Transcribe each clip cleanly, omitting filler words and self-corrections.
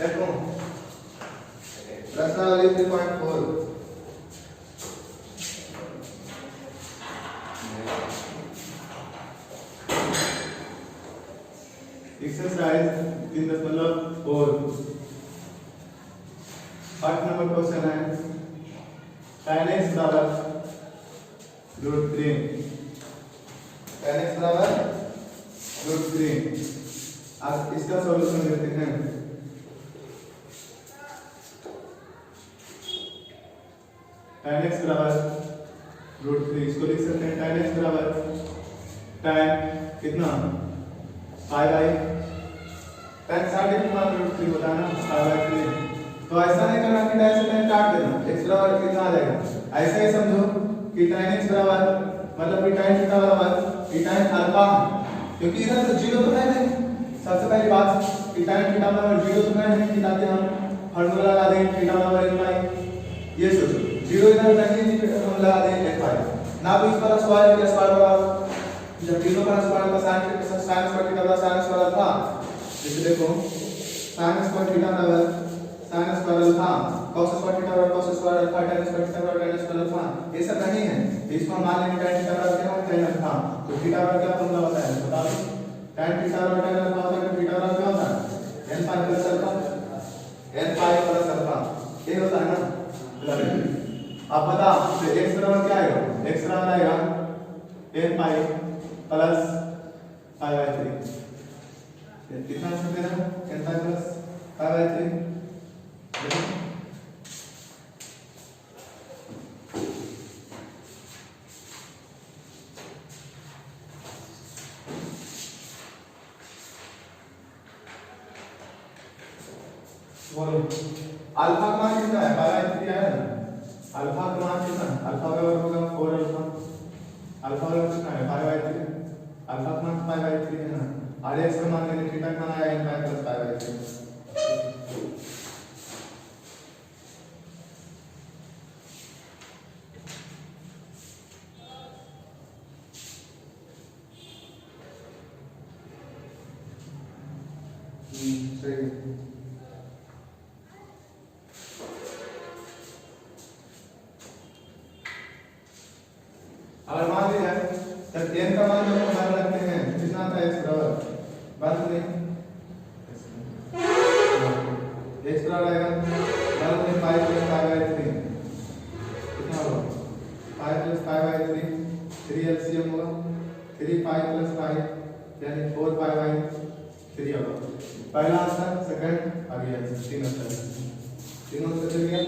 देखो प्रश्नावली 3.4 exercise 3.4 8 number question है tan x बराबर √3 tan x बराबर √3 अब इसका सॉल्यूशन लेते हैं tan x बराबर √3 इसको लिख सकते हैं tan x बराबर tan कितना पाई बाई tan 60 मान √3 होता है ना पाई बाई 3 तो ऐसा नहीं करना कि tan से tan काट देना x बराबर कितना आ जाएगा ऐसा ही समझो कि tan x बराबर मतलब कि tan थीटा बराबर कि tan अल्फा क्योंकि इधर तो 0 तो है नहीं सबसे पहली बात कि tan थीटा बराबर 0 तो है नहीं थीटा के हम फार्मूला लगा देंगे थीटा बराबर n पाई ये सोचो 0 इधर नहीं हम लगा देंगे n पाई ना तो इस पर स्क्वायर या स्क्वायर बराबर जब तीनों का स्क्वायर का sin स्क्वायर थीटा बराबर sin स्क्वायर अल्फा जैसे देखो sin स्क्वायर थीटा बराबर sin square alpha cos square theta बराबर cos square alpha tan square theta बराबर tan स्क्वायर अल्फा ये सब नहीं है इसको हम मान लेंगे tan थीटा बराबर क्या होता है tan अल्फा तो थीटा बराबर क्या फॉर्मूला होता है बता दो tan थीटा बराबर tan अल्फा होता है तो थीटा बराबर क्या होता है n pi plus alpha n pi plus alpha ये होता है ना अब बता तो x बराबर क्या आएगा x बराबर आएगा n pi plus pi by 3 कितना सकते हैं n pi plus pi by 3 बोलो अल्फा का मान कितना है पाई बाई 3 है ना अल्फा का मान कितना है अल्फा बराबर होगा 4 अल्फा अल्फा बराबर कितना है पाई बाई 3 अल्फा का मान पाई बाई 3 है ना और x का मान लेंगे थीटा का मान आया n pi plus pi by 3 सही अगर मान लिया जब n का मान जब हम मान रखते हैं कितना आता है x बराबर बात नहीं x बराबर आएगा बात नहीं पाई प्लस पाई बाई 3 कितना होगा pi plus pi by 3 3 LCM होगा 3 पाई प्लस पाई यानी 4 पाई बाई 3 होगा पहला आंसर सेकंड आ गया तीन आंसर तीनों आंसर चल गया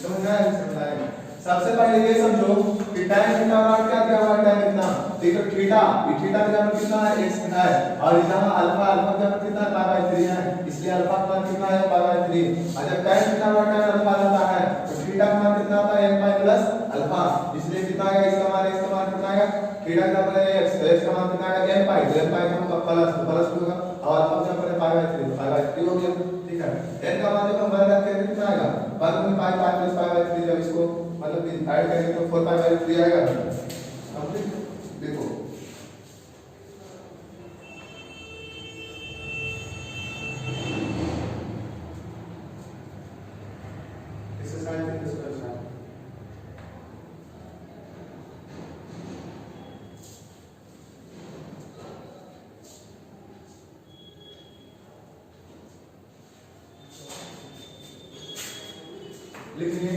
समझ आया समझ आया सबसे पहले ये समझो कि tan थीटा बराबर क्या दिया हुआ है tan कितना देखो थीटा ये थीटा का मान कितना है x कितना है और यहां अल्फा अल्फा का मान कितना है पाई बाई 3 है इसलिए अल्फा का मान कितना है पाई बाई 3 और जब tan थीटा बराबर tan अल्फा आता है तो थीटा का मान कितना आता है n पाई प्लस अल्फा इसलिए कितना आएगा इसका मान कितना आएगा थीटा का मान x का मान कितना आएगा n पाई का मतलब प्लस होगा और अल्फा का मान पाई बाई 3 हो गया ठीक है n का मान जब हम बाहर रखते हैं कितना आएगा बाद में पाई प्लस पाई बाई 3 जब इसको मतलब ऐड करेंगे तो 4 पाई बाई 3 आएगा कंप्लीट देखो एक्सरसाइज में किस तरह से लिखिए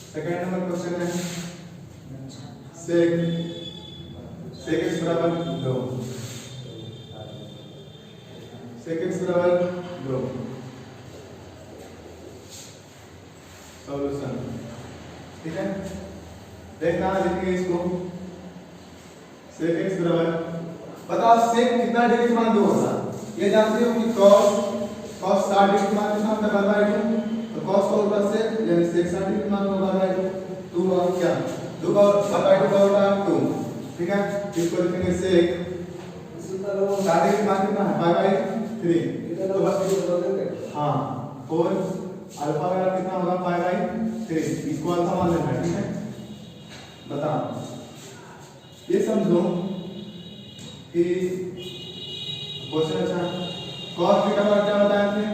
सेकंड नंबर क्वेश्चन है sec x बराबर 2 sec x बराबर 2 सॉल्यूशन ठीक है देखना लिखेंगे इसको sec x बराबर बताओ sec कितना डिग्री मान 2 होगा ये जानते हो कि cos 60 डिग्री मान कितना होता है 1/2 तो cos का उल्टा sec यानी sec 60 डिग्री मान होगा 1/2 2 और क्या 2 का 1/2 का उल्टा 2 ठीक है इसको लिखेंगे sec 60 डिग्री मान कितना है 5/2 3 तो बस हाँ 4 अल्फा वगैरह कितना होगा पाई बाई 3 इसको अल्फा मान लेना है ठीक है। बता ये समझो कि क्वेश्चन अच्छा cos थीटा बराबर क्या बताया थे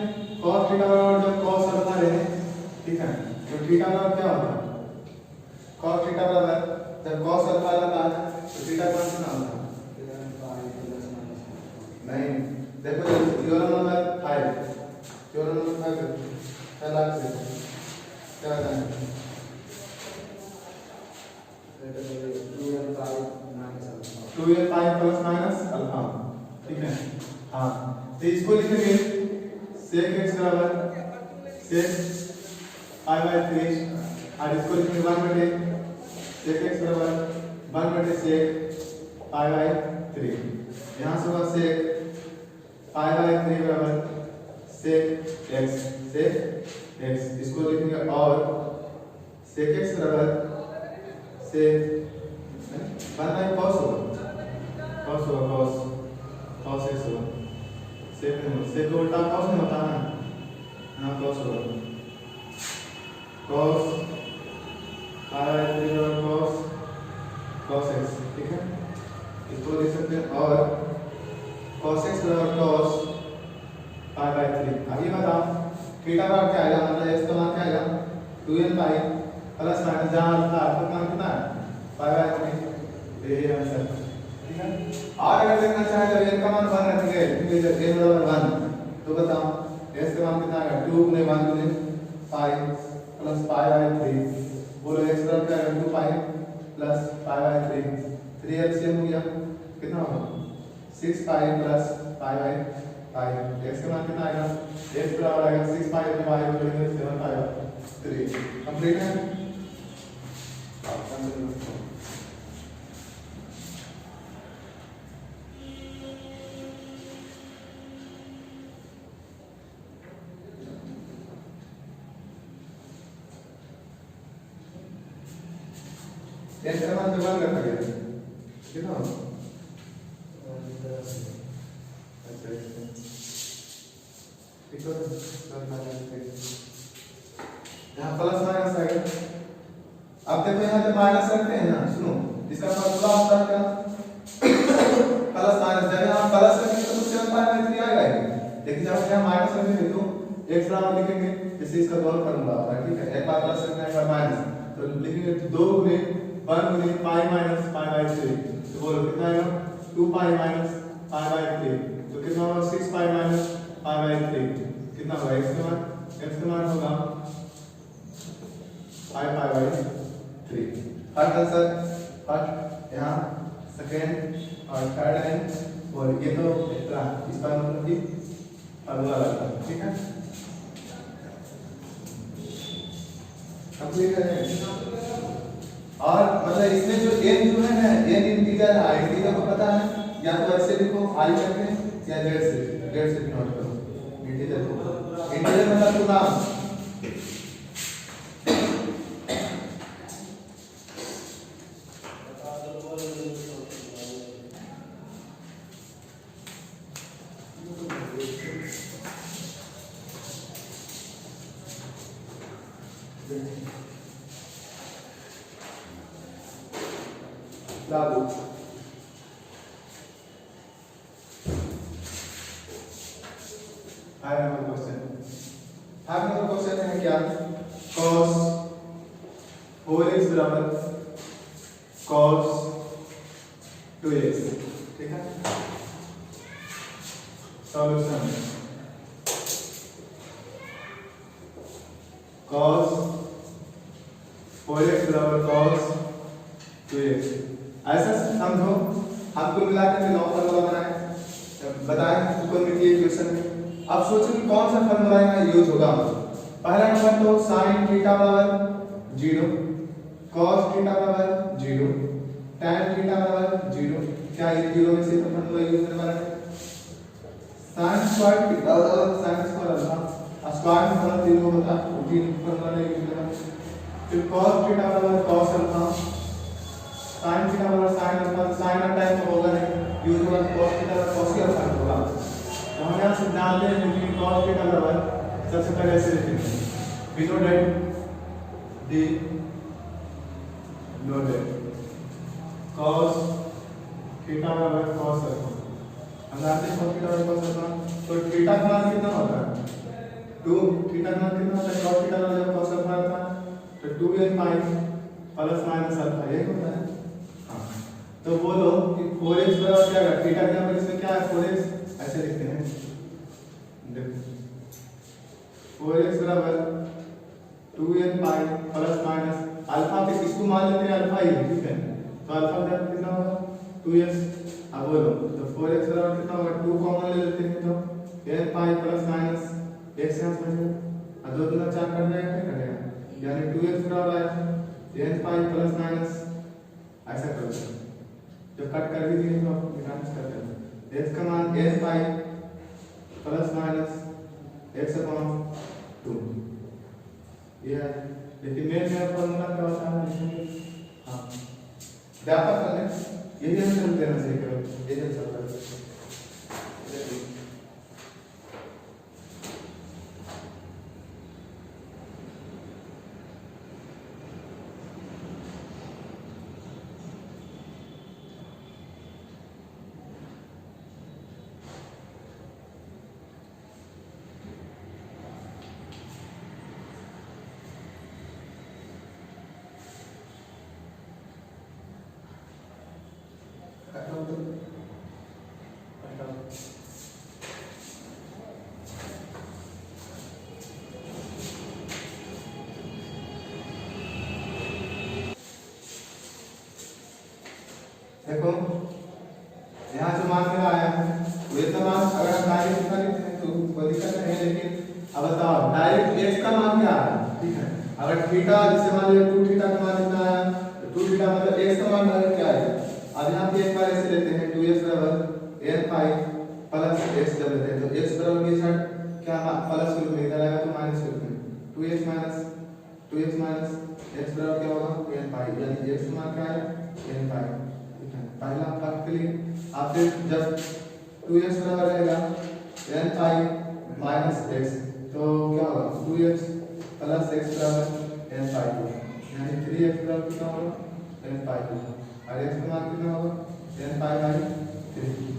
cos थीटा बराबर जब cos अल्फा रहे ठीक है तो थीटा बराबर क्या होता है cos थीटा बराबर जब cos अल्फा रहता है तो थीटा कौन सा होता है नहीं देखो थ्योरम नंबर 5 थ्योरम नंबर 5 पहला से क्या होता है 2l pi plus minus alpha ठीक है। हाँ तो इसको लिखेंगे sec x बराबर sec पाई बाई 3 और इसको लिखेंगे 1 बटे sec x बराबर 1 बटे sec पाई बाई 3 यहाँ से होगा sec पाई बाई 3 बराबर sec x इसको लिखेंगे और sec x बराबर sec 1 by cos cos x होगा sec को उल्टा cos नहीं होता है हाँ cos होगा cos पाई बाई 3 बराबर cos x ठीक है इसको लिख सकते हैं और cos x बराबर cos पाई बाई 3। अब ये बताओ थीटा बराबर क्या आएगा मतलब x का मान क्या आएगा 2n पाई प्लस माइनस जहाँ अल्फा का मान कितना है पाई बाई 3 ये आंसर ठीक है। और अगर देखना चाहे तो n का मान 1 रखेंगे क्योंकि जब n बराबर 1 तो बताओ s का मान कितना आएगा 2 गुने 1 गुने पाई प्लस पाई बाई 3 बोलो x बराबर क्या आएगा 2 pi plus pi by 3 LCM हो गया कितना होगा 6 pi plus pi by pi x का मान कितना आएगा x बराबर आएगा 6 पाई अपने y को लेंगे 7 पाई 3 कंप्लीट है। x का मान जब 1 रखा गया कितना अच्छा ठीक है यहाँ प्लस माइनस आएगा। अब देखो यहाँ जब माइनस रखते हैं ना सुनो इसका फॉर्मूला होता है क्या प्लस माइनस जब यहाँ प्लस रखेंगे तो 7 पाई बाई 3 आएगा लेकिन जब यहाँ माइनस रखेंगे तो x बराबर लिखेंगे जैसे इसका दोनों फॉर्मूला होता है ठीक है एक बार प्लस रखना है एक बार माइनस तो लिखेंगे 2 गुने 1 गुने पाई माइनस पाई बाई 3 तो बोलो कितना आएगा 2 पाई माइनस पाई बाई 3 तो कितना होगा 6 पाई माइनस पाई बाई 3 कितना होगा x का मान होगा 5 pi by 3 first answer first यहाँ सेकंड और थर्ड है और ये तो इतना इसका मतलब कि अगला वाला ठीक है कंप्लीट है। और मतलब इसमें जो n जो है ना n इंटीजर है इंटीजर को पता है या तो ऐसे लिखो i करके या z से नोट करो इंटीजर मतलब पूरा लागू फाइव नंबर क्वेश्चन है क्या cos 4x बराबर cos 2x ठीक है। सॉल्यूशन cos 4x बराबर cos 2x ऐसा समझो आपको मिला के नौ फॉर्मूला बनाए बताएं त्रिकोणमितीय इक्वेशन में। अब सोचो कि कौन सा फॉर्मूला यहाँ यूज होगा। पहला नंबर तो sin थीटा बराबर 0 cos थीटा बराबर 0 tan थीटा बराबर 0 क्या ये 0 में से फॉर्मूला यूज करने वाला है। sin स्क्वायर थीटा बराबर sin स्क्वायर अल्फा स्क्वायर में फॉर्मूला 3 होता है 3 फॉर्मूला यूज करना। फिर cos थीटा बराबर cos अल्फा sin थीटा बराबर sin अल्फा sin का टाइम तो होगा नहीं यूज होगा cos थीटा बराबर cos अल्फा होगा तो हम यहाँ से जानते हैं कि cos थीटा बराबर सबसे पहले ऐसे लिखते हैं we know that the know that cos theta बराबर cos अल्फा हम जानते हैं cos थीटा बराबर cos अल्फा तो थीटा का मान कितना होता है 2 थीटा का मान कितना होता है cos थीटा बराबर cos अल्फा होता है तो 2n pi plus minus alpha यही होता है। हाँ तो बोलो कि 4x बराबर क्या है थीटा के नंबर इसमें क्या है 4x ऐसे लिखते हैं देखो 4x बराबर 2n pi plus minus alpha पे इसको मान लेते हैं अल्फा ही ठीक है तो अल्फा का कितना होगा 2x अब बोलो तो 4x बराबर कितना होगा 2 कॉमन ले लेते हैं तो n pi plus minus x यहाँ से बचेगा और 2 दूना 4 कर जाएगा क्या करेगा यानी 2x बराबर आया n पाई प्लस माइनस ऐसा करो जब कट कर भी दिए तो आप निकाल सकते हैं x का मान n pi plus minus x upon 2 ये है लेकिन मेन फॉर्मूला क्या होता है हाँ व्यापक करने यही हम चलते हैं सही करो ये चल सकता है देखो यहाँ जो मान मेरा आया है वो इतना मान अगर हम डायरेक्ट लिखा लेते हैं तो कोई दिक्कत नहीं है लेकिन अब बताओ डायरेक्ट x का मान क्या है ठीक है अगर थीटा जैसे मान लिया 2 थीटा का मान कितना आया तो 2 थीटा मतलब x का मान क्या है अब यहाँ पे एक बार ऐसे लेते हैं 2x बराबर n पाई प्लस x जब लेते हैं तो x बराबर ये साइड क्या प्लस के रूप में इधर आएगा तो माइनस के रूप में 2x माइनस x बराबर क्या होगा n पाई यानी x का मान क्या है n पाई पहला फर्क के लिए आप जब 2x बराबर रहेगा n पाई माइनस x तो क्या होगा 2x प्लस x बराबर n पाई 2 यानी 3x बराबर कितना होगा n पाई 2 और x का मान कितना होगा n पाई बाई 3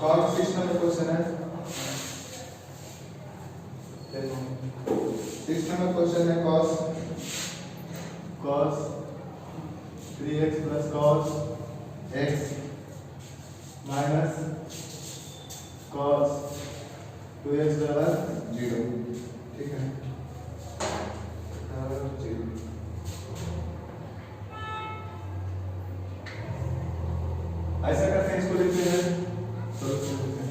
कौन सी नंबर क्वेश्चन है 6 नंबर क्वेश्चन है cos 3x plus cos x minus cos 2x बराबर 0 ठीक है बराबर 0 ऐसा करते हैं इसको लिखते हैं सॉल्यूशन लिखते हैं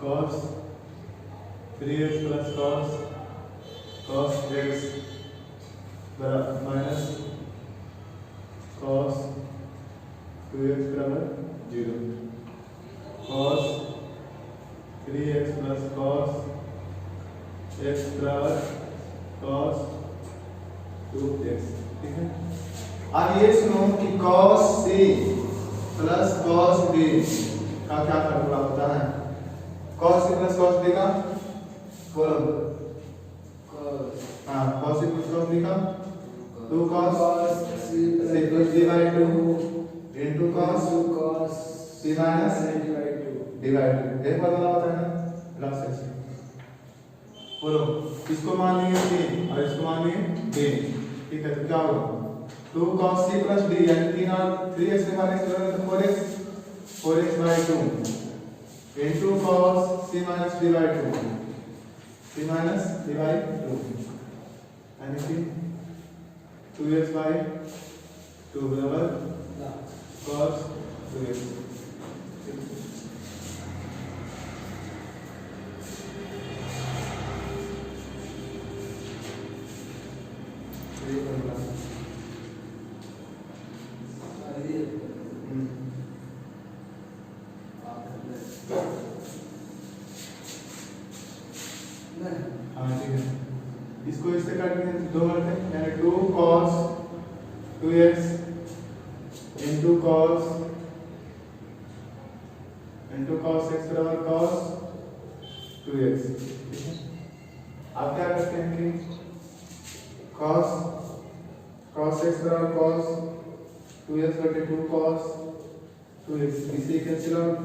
cos 3x plus cos x बराबर माइनस cos 2x बराबर 0 cos 3x plus cos x बराबर cos 2x ठीक है। अब ये सुनो कि cos c plus cos b का क्या फॉर्मूला होता है cos c plus cos b का बोलो हाँ cos c plus cos b का 2 cos c plus d by 2 into cos c minus divide 2 एक फॉर्मूला होता है ना प्लस ऐसे बोलो इसको मान लिए c और इसको मान लिए b ठीक है तो क्या होगा 2 cos c plus d यानी 3 और 3x में माइनस करोगे तो 4x by 2 into cos c minus d by 2 c minus d by 2 यानी कि 2x by 2 बराबर cos 2x इसको इससे काटेंगे दो करते हैं यानी 2 cos 2x into cos x बराबर cos 2x। आप क्या करते हैं कि cos x बराबर cos 2x बटे 2 cos 2x इसे कैंसिल आउट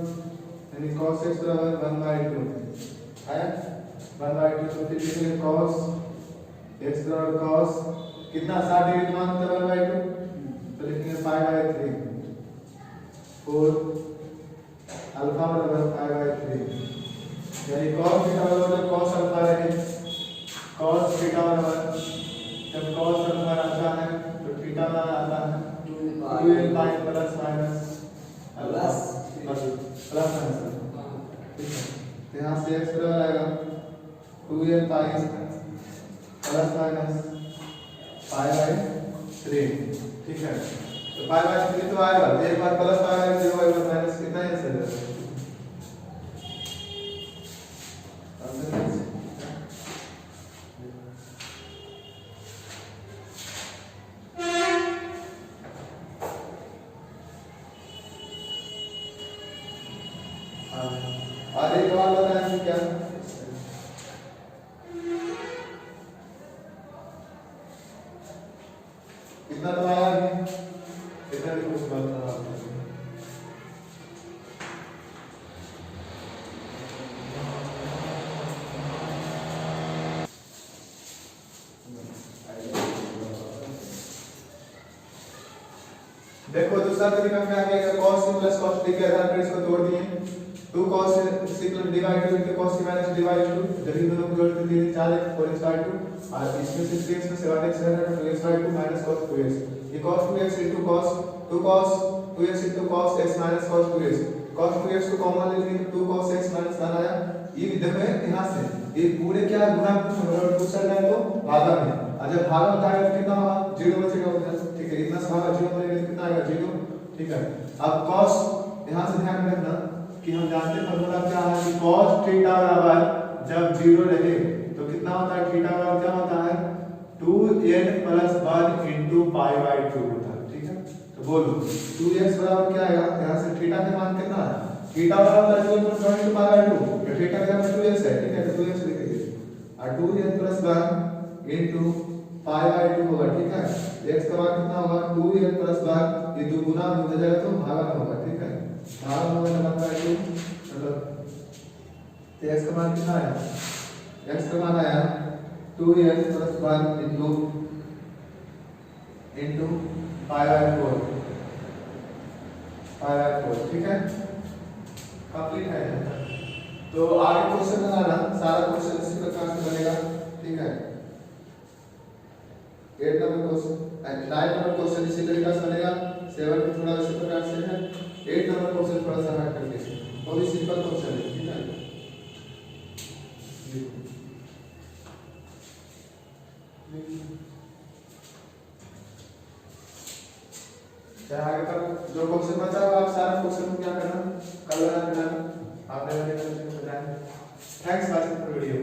यानी cos x बराबर 1/2 आया 1/2 तो फिर लिखेंगे cos x बराबर cos कितना 60 डिग्री मान होता है 1/2 तो लिखेंगे 5/3 4 अल्फा बराबर 5/3 यानी cos थीटा बराबर cos अल्फा रहे cos थीटा बराबर जब cos अल्फा आता है तो थीटा बराबर आता है 2l pi plus minus plus minus ठीक है तो यहाँ से x बराबर आएगा 2l pi plus minus pi/3 ठीक है तो pi/3 तो आएगा एक बार प्लस आएगा 0 एक बार माइनस कितना है सर और एक और बताएं क्या कितना तो आया है कितना भी कुछ बात ना देखो दूसरा तरीका क्या है cos c plus cos d के आधार पर इसको तोड़ दिए 2 cos c plus d by 2 into cos c minus d by 2 जब इन दोनों को जोड़ते हैं 4x 4x by 2 और इसमें से 3x में 7x है 2x by 2 minus cos 2x ये cos 2x into cos 2 cos 2x into cos x minus cos 2x cos 2x को कॉमन ले लेंगे 2 cos x minus 1 आया ये देखो यहां से ये पूरे क्या गुणा और दूसरा लाइन तो भागा में और जब भागा होता है कितना होगा 0 बचेगा उधर ठीक है इतना भागा 0 बचेगा कितना आएगा 0 ठीक है अब cos यहां से ध्यान रखना कि हम जानते हैं फार्मूला क्या है कि cos थीटा बराबर जब 0 रहे तो कितना होता है थीटा बराबर क्या होता है 2n + 1 into pi/2 होता है ठीक है तो बोलो 2x बराबर क्या आएगा यहां से थीटा का मान कितना है थीटा बराबर 2n + 1 into pi/2 तो थीटा का मान 2x है ठीक है तो 2x लिखेंगे और 2n + 1 into pi/2 होगा ठीक है x का मान कितना होगा 2n + 1 ये दो गुना हो जाएगा तो भागा में होगा ठीक है भागा में होगा 1/2 मतलब तो x का मान कितना आया x का मान आया 2n + 1 into pi/4 ठीक है कंप्लीट है तो आगे क्वेश्चन बनाना सारा क्वेश्चन इसी प्रकार से बनेगा ठीक है 8 नंबर क्वेश्चन 9 नंबर क्वेश्चन इसी तरीके से बनेगा 7 में थोड़ा इसी प्रकार से है 8 नंबर क्वेश्चन थोड़ा सा हार्ड करके वो भी सिंपल क्वेश्चन है ठीक है चाहे आगे पर जो क्वेश्चन बचा हो आप सारा क्वेश्चन को क्या करना कल बना देना आपने थैंक्स फॉर वीडियो